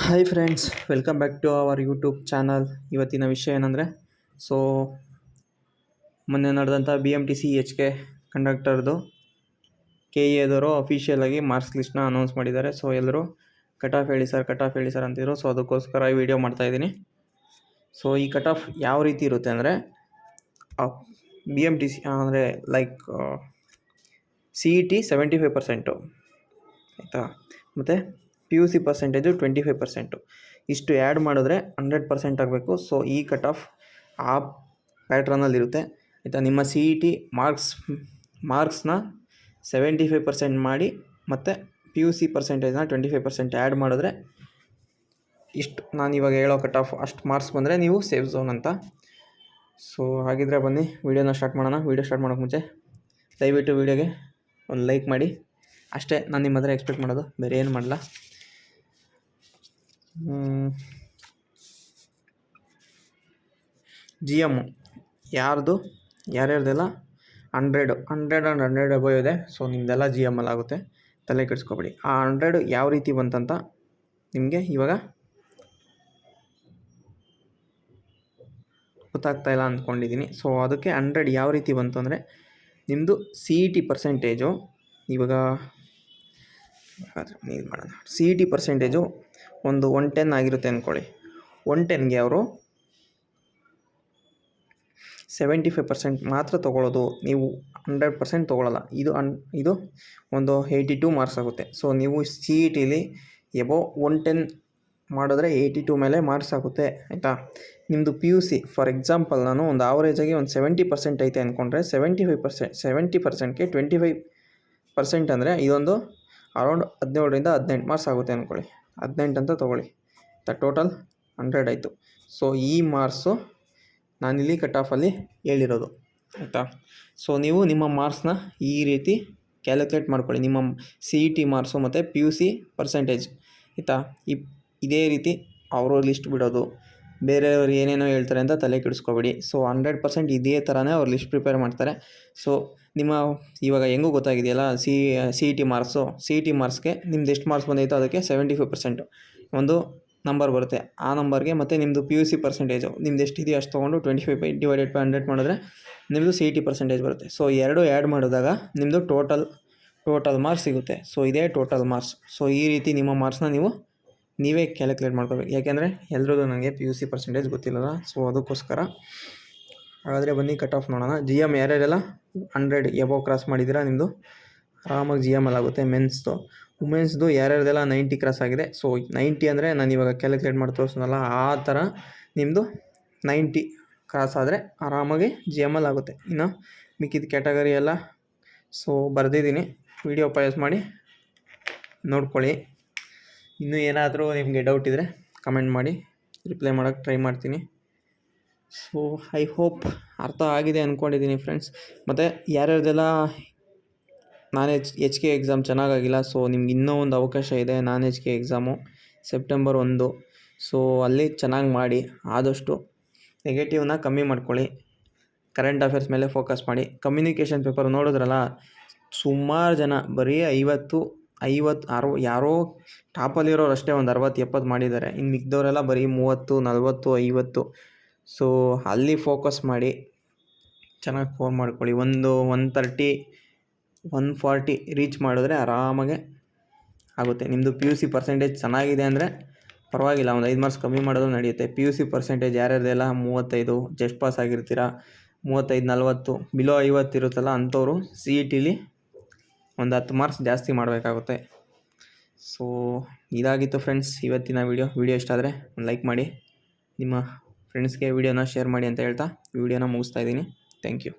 Hi friends, welcome back to our YouTube channel. ಇವತ್ತಿನ ವಿಷಯ ಏನಂದರೆ ಮೊನ್ನೆ ನಡೆದಂಥ BMTC HK ಕಂಡಕ್ಟರ್ದು KEದವರು ಅಫಿಷಿಯಲಾಗಿ ಮಾರ್ಕ್ಸ್ ಲಿಸ್ಟ್ನ ಅನೌನ್ಸ್ ಮಾಡಿದ್ದಾರೆ. ಸೊ ಎಲ್ಲರೂ ಕಟ್ ಆಫ್ ಹೇಳಿ ಸರ್ ಅಂತಿದ್ರು. ಸೊ ಅದಕ್ಕೋಸ್ಕರ ಈ ವಿಡಿಯೋ ಮಾಡ್ತಾಯಿದ್ದೀನಿ. ಸೊ ಈ ಕಟ್ ಆಫ್ ಯಾವ ರೀತಿ ಇರುತ್ತೆ ಅಂದರೆ BMTC ಅಂದರೆ ಲೈಕ್ CET 75%, ಆಯಿತಾ, ಮತ್ತು PUC ಪರ್ಸೆಂಟೇಜು 25%. ಇಷ್ಟು ಆ್ಯಡ್ ಮಾಡಿದ್ರೆ 100% ಆಗಬೇಕು. ಸೊ ಈ ಕಟ್ ಆಫ್ ಆ ಪ್ಯಾಟ್ರನಲ್ಲಿರುತ್ತೆ, ಆಯಿತಾ. ನಿಮ್ಮ CET ಮಾರ್ಕ್ಸ್ನ 75% ಮಾಡಿ ಮತ್ತು PUC ಪರ್ಸೆಂಟೇಜ್ನ 25% ಆ್ಯಡ್ ಮಾಡಿದ್ರೆ ಇಷ್ಟು ನಾನು ಇವಾಗ ಹೇಳೋ ಕಟ್ ಆಫ್ ಅಷ್ಟು ಮಾರ್ಕ್ಸ್ ಬಂದರೆ ನೀವು ಸೇಫ್ ಝೋನ್ ಅಂತ. ಸೊ ಹಾಗಿದ್ರೆ ಬನ್ನಿ ವೀಡಿಯೋನ ಸ್ಟಾರ್ಟ್ ಮಾಡೋಣ. ವೀಡಿಯೋ ಸ್ಟಾರ್ಟ್ ಮಾಡೋಕ್ಕೆ ಮುಂಚೆ ದಯವಿಟ್ಟು ವೀಡಿಯೋಗೆ ಒಂದು ಲೈಕ್ ಮಾಡಿ. ಅಷ್ಟೇ ನಾನು ನಿಮ್ಮ ಹತ್ರ ಎಕ್ಸ್ಪೆಕ್ಟ್ ಮಾಡೋದು, ಬೇರೆ ಏನು ಮಾಡಲ್ಲ. GM ಯಾರ್ಯಾರ್ದೆಲ್ಲ 100 ಆ್ಯಂಡ್ 100 ಅಬೋ ಇದೆ. ಸೊ ನಿಮ್ಮದೆಲ್ಲ GM ಅಲ್ಲಿ ಆಗುತ್ತೆ, ತಲೆ ಕೆಡಿಸ್ಕೊಬೇಡಿ. ಆ 100 ಯಾವ ರೀತಿ ಬಂತಂತ ನಿಮಗೆ ಇವಾಗ ಗೊತ್ತಾಗ್ತಾ ಇಲ್ಲ ಅಂದ್ಕೊಂಡಿದ್ದೀನಿ. ಸೊ ಅದಕ್ಕೆ 100 ಯಾವ ರೀತಿ ಬಂತು ಅಂದರೆ ನಿಮ್ಮದು CET ಪರ್ಸೆಂಟೇಜು ಇವಾಗ ಮಾಡೋಣ. CET ಪರ್ಸೆಂಟೇಜು ಒಂದು 110 ಆಗಿರುತ್ತೆ ಅಂದ್ಕೊಳ್ಳಿ. 110ಗೆ ಅವರು 75% ಮಾತ್ರ ತೊಗೊಳ್ಳೋದು, ನೀವು 100% ತೊಗೊಳ್ಳಲ್ಲ. ಇದು ಒಂದು 82 ಮಾರ್ಕ್ಸ್ ಆಗುತ್ತೆ. ಸೊ ನೀವು CETಲಿ ಎಬೋ 110 ಮಾಡಿದ್ರೆ 82 ಮೇಲೆ ಮಾರ್ಕ್ಸ್ ಆಗುತ್ತೆ, ಆಯಿತಾ. ನಿಮ್ಮದು PUC ಫಾರ್ ಎಕ್ಸಾಂಪಲ್ ನಾನು ಒಂದು ಆವ್ರೇಜಾಗಿ ಒಂದು 70% ಐತೆ ಅಂದ್ಕೊಂಡ್ರೆ 70%ಗೆ 25% ಅಂದರೆ ಇದೊಂದು ಅರೌಂಡ್ 17ರಿಂದ 18 ಮಾರ್ಕ್ಸ್ ಆಗುತ್ತೆ ಅಂದ್ಕೊಳ್ಳಿ. 18 ಅಂತ ತೊಗೊಳ್ಳಿ, ಟೋಟಲ್ 100 ಆಯಿತು. ಸೊ ಈ ಮಾರ್ಕ್ಸು ನಾನಿಲ್ಲಿ ಕಟ್ ಆಫಲ್ಲಿ ಹೇಳಿರೋದು, ಆಯಿತಾ. ಸೊ ನೀವು ನಿಮ್ಮ ಮಾರ್ಕ್ಸ್ನ ಈ ರೀತಿ ಕ್ಯಾಲ್ಕುಲೇಟ್ ಮಾಡ್ಕೊಳ್ಳಿ, ನಿಮ್ಮ CET ಮಾರ್ಕ್ಸು ಮತ್ತು PUC ಪರ್ಸೆಂಟೇಜ್, ಆಯಿತಾ. ಇದೇ ರೀತಿ ಅವರು ಲಿಸ್ಟ್ ಬಿಡೋದು, ಬೇರೆಯವರು ಏನೇನೋ ಹೇಳ್ತಾರೆ ಅಂತ ತಲೆ ಕೆಡಿಸ್ಕೊಬೇಡಿ. ಸೊ 100% ಇದೇ ಥರನೇ ಅವ್ರು ಲಿಸ್ಟ್ ಪ್ರಿಪೇರ್ ಮಾಡ್ತಾರೆ. ಸೊ ನಿಮ್ಮ ಇವಾಗ ಹೆಂಗೂ ಗೊತ್ತಾಗಿದೆಯಲ್ಲ CET ಮಾರ್ಕ್ಸ್ಗೆ ನಿಮ್ದು ಎಷ್ಟು ಮಾರ್ಕ್ಸ್ ಬಂದೈತೋ ಅದಕ್ಕೆ 75% ಒಂದು ನಂಬರ್ ಬರುತ್ತೆ. ಆ ನಂಬರ್ಗೆ ಮತ್ತು ನಿಮ್ಮದು PUC ಪರ್ಸೆಂಟೇಜು ನಿಮ್ದು ಎಷ್ಟಿದೆಯೋ ಅಷ್ಟು ತೊಗೊಂಡು 25 ಡಿವೈಡೆಡ್ ಬೈ 100 ಮಾಡಿದ್ರೆ ನಿಮ್ಮದು CET ಪರ್ಸೆಂಟೇಜ್ ಬರುತ್ತೆ. ಸೊ ಎರಡು ಆ್ಯಡ್ ಮಾಡಿದಾಗ ನಿಮ್ಮದು ಟೋಟಲ್ ಮಾರ್ಕ್ಸ್ ಸಿಗುತ್ತೆ. ಸೊ ಇದೇ ಟೋಟಲ್ ಮಾರ್ಕ್ಸ್. ಸೊ ಈ ರೀತಿ ನಿಮ್ಮ ಮಾರ್ಕ್ಸ್ನ ನೀವೇ ಕ್ಯಾಲ್ಕುಲೇಟ್ ಮಾಡ್ಕೋಬೇಕು. ಯಾಕೆಂದರೆ ಎಲ್ರಿಗೂ ನನಗೆ PUC ಪರ್ಸೆಂಟೇಜ್ ಗೊತ್ತಿಲ್ಲಲ್ಲ. ಸೊ ಅದಕ್ಕೋಸ್ಕರ ಹಾಗಾದರೆ ಬನ್ನಿ ಕಟ್ ಆಫ್ ನೋಡೋಣ. GM ಯಾರ್ಯಾರೆಲ್ಲ 100 ಎಬೋ ಕ್ರಾಸ್ ಮಾಡಿದ್ದೀರಾ ನಿಮ್ಮದು ಆರಾಮಾಗಿ GM ಅಲ್ಲಿ ಆಗುತ್ತೆ. ವುಮೆನ್ಸ್ದು ಯಾರ್ಯಾರ್ದೆಲ್ಲ 90 ಕ್ರಾಸ್ ಆಗಿದೆ. ಸೊ 90 ಅಂದರೆ ನಾನು ಇವಾಗ ಕ್ಯಾಲ್ಕುಲೇಟ್ ಮಾಡಿ ತೋರಿಸೋನಲ್ಲ, ಆ ಥರ ನಿಮ್ಮದು 90 ಕ್ರಾಸ್ ಆದರೆ ಆರಾಮಾಗಿ GM ಅಲ್ಲಿ ಆಗುತ್ತೆ. ಇನ್ನು ಮಿಕ್ಕಿದ ಕ್ಯಾಟಗರಿ ಎಲ್ಲ ಸೊ ಬರೆದಿದ್ದೀನಿ, ವಿಡಿಯೋ ಪಾಸ್ ಮಾಡಿ ನೋಡ್ಕೊಳ್ಳಿ. ಇನ್ನೂ ಏನಾದರೂ ನಿಮಗೆ ಡೌಟ್ ಇದ್ದರೆ ಕಮೆಂಟ್ ಮಾಡಿ, ರಿಪ್ಲೈ ಮಾಡೋಕ್ಕೆ ಟ್ರೈ ಮಾಡ್ತೀನಿ. ಸೊ ಐ ಹೋಪ್ ಅರ್ಥ ಆಗಿದೆ ಅಂದ್ಕೊಂಡಿದ್ದೀನಿ ಫ್ರೆಂಡ್ಸ್. ಮತ್ತು ಯಾರ್ಯಾರ್ದೆಲ್ಲ HK ಎಕ್ಸಾಮ್ ಚೆನ್ನಾಗಾಗಿಲ್ಲ, ಸೊ ನಿಮ್ಗೆ ಇನ್ನೂ ಒಂದು ಅವಕಾಶ ಇದೆ. HK exam September 1. ಸೊ ಅಲ್ಲಿ ಚೆನ್ನಾಗಿ ಮಾಡಿ, ಆದಷ್ಟು ನೆಗೆಟಿವ್ನ ಕಮ್ಮಿ ಮಾಡ್ಕೊಳ್ಳಿ, ಕರೆಂಟ್ ಅಫೇರ್ಸ್ ಮೇಲೆ ಫೋಕಸ್ ಮಾಡಿ. ಕಮ್ಯುನಿಕೇಷನ್ ಪೇಪರ್ ನೋಡಿದ್ರಲ್ಲ, ಸುಮಾರು ಜನ ಬರೀ 50, 60 ಯಾರೋ ಟಾಪಲ್ಲಿರೋರು ಅಷ್ಟೇ ಒಂದು 60-70 ಮಾಡಿದ್ದಾರೆ. ಇನ್ನು ಮಿಕ್ದವರೆಲ್ಲ ಬರೀ 30, 40, 50. ಸೊ ಅಲ್ಲಿ ಫೋಕಸ್ ಮಾಡಿ ಚೆನ್ನಾಗಿ ಸ್ಕೋರ್ ಮಾಡ್ಕೊಳ್ಳಿ. ಒಂದು 130, 140 ರೀಚ್ ಮಾಡಿದ್ರೆ ಆರಾಮಾಗೆ ಆಗುತ್ತೆ. ನಿಮ್ಮದು PUC ಪರ್ಸೆಂಟೇಜ್ ಚೆನ್ನಾಗಿದೆ ಅಂದರೆ ಪರವಾಗಿಲ್ಲ, ಒಂದು 5 ಮಾರ್ಕ್ಸ್ ಕಮ್ಮಿ ಮಾಡೋದು ನಡೆಯುತ್ತೆ. PUC ಪರ್ಸೆಂಟೇಜ್ ಯಾರ್ಯಾರ್ದೆಲ್ಲ 35 ಜಸ್ಟ್ ಪಾಸ್ ಆಗಿರ್ತೀರ, 35, 40 ಬಿಲೋ 50 ಇರುತ್ತಲ್ಲ ಅಂಥವ್ರು CETಲಿ ಒಂದು 10 ಮಾರ್ಕ್ಸ್ ಜಾಸ್ತಿ ಮಾಡಬೇಕಾಗುತ್ತೆ. ಸೊ ಇದಾಗಿತ್ತು ಫ್ರೆಂಡ್ಸ್ ಇವತ್ತಿನ ವಿಡಿಯೋ ಇಷ್ಟ ಆದರೆ ಒಂದು ಲೈಕ್ ಮಾಡಿ, ನಿಮ್ಮ ಫ್ರೆಂಡ್ಸ್ಗೆ ವಿಡಿಯೋನ ಶೇರ್ ಮಾಡಿ ಅಂತ ಹೇಳ್ತಾ ವಿಡಿಯೋನ ಮುಗಿಸ್ತಾ ಇದ್ದೀನಿ. Thank you.